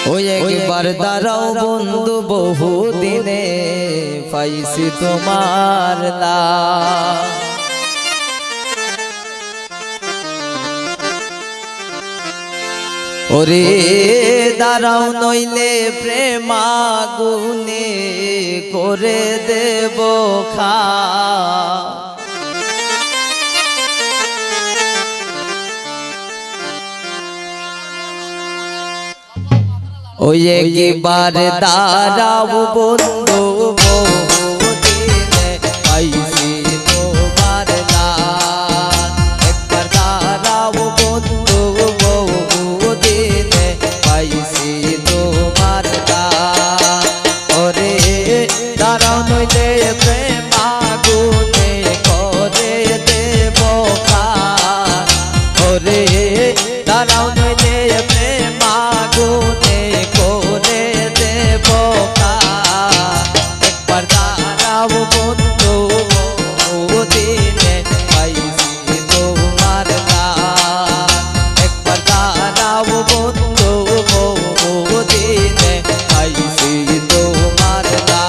ওই একবার দাঁড়াও বন্ধু বহু দিনে পাইছি তোমার লাশ। ওরে দাঁড়াও নইলে প্রেম আগুনে করে দেব খাক। ওই একবার দাঁড়াও বন্ধু বহুদিনে পাইছি তোমার লাশ। একবার দাঁড়াও বন্ধু বহুদিনে পাইছি তোমার লাশ। ওরে দাঁড়াও নইলে প্রেম আগুনে করে দেব খাক। ওরে দাঁড়াও নইলে প্রেম আগুনে করে দেব খাক। একবার দাঁড়াও বন্ধু বহুদিনে পাইছি তোমার লাশ। একবার দাঁড়াও বন্ধু বহুদিনে পাইছি তোমার লাশ।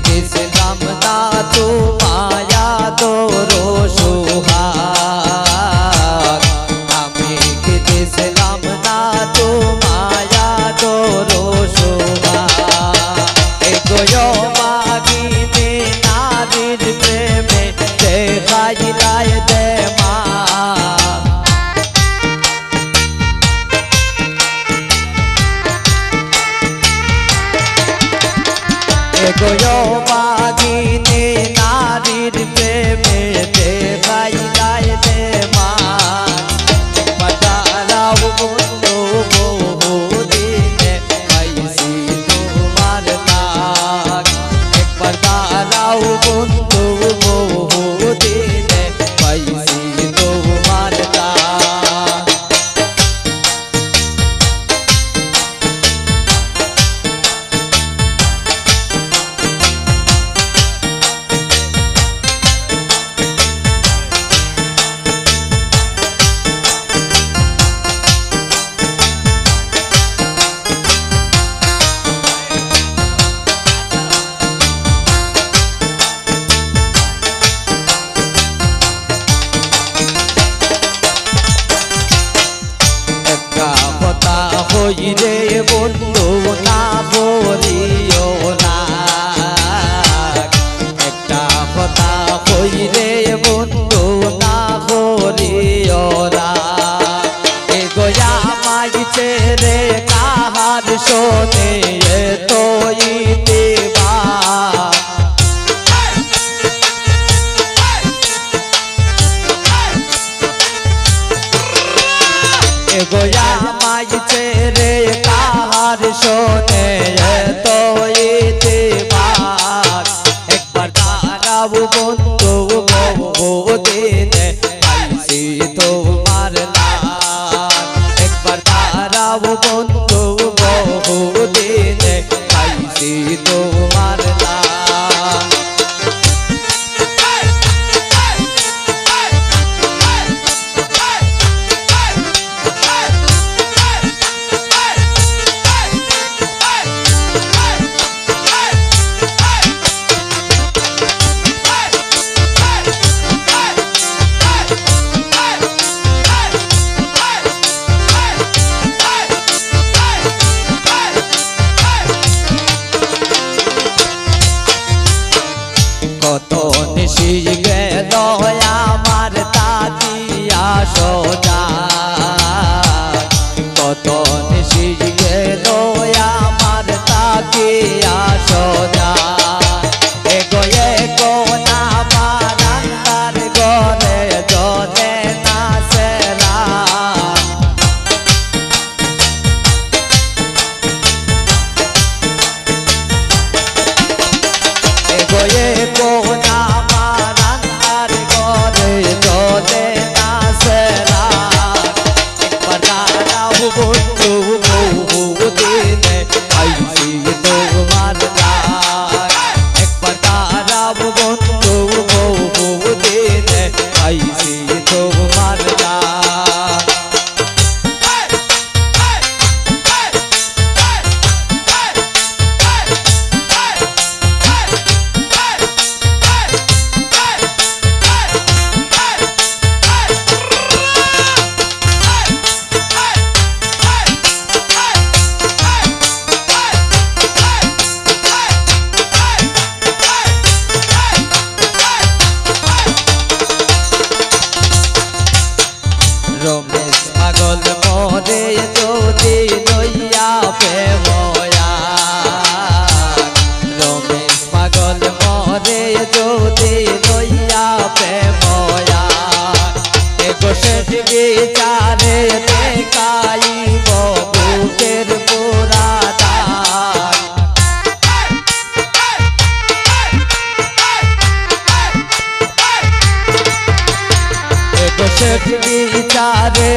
দিয়েছিলাম না তো মায়া তোর সোহাগ। আমি দিয়েছিলাম না তো মায়া তোর সোহাগ। এগোয় মাগিনে নারীর প্রেমে দেখাইলাই দে মা। এগোয় মাগিনে নারীর প্রেমে দেখাইলাই দে মা। একবার দাঁড়াও বন্ধু বহুদিনে পাইছি তোমার লাশ। একবার দাঁড়াও বন্ধু বহুদিনে পাইছি তোমার লাশ। হইরে বন্ধু না বলিও না। একটা কথা হইরে বন্ধু না বলিও না। এগোয়া মাইছে রে কাহার শোনে তো ইতিবা। এগোয়া মাইছে রে কাহার শোনে তো ইতিবাস। একবার দাঁড়াও বন্ধু বহুদিনে পাইছি তোমার লাশ। একবার দাঁড়াও বন্ধু বহুদিনে পাইছি তোমার লাশ। রমেশ পাগল মরে যদি লইয়া প্রেময়া রমেশ পাগল মরে যদি লইয়া প্রেময়া এগো শেষ বিচারে দেখাইব বুকের পুরাদান এগো শেষ বিচারে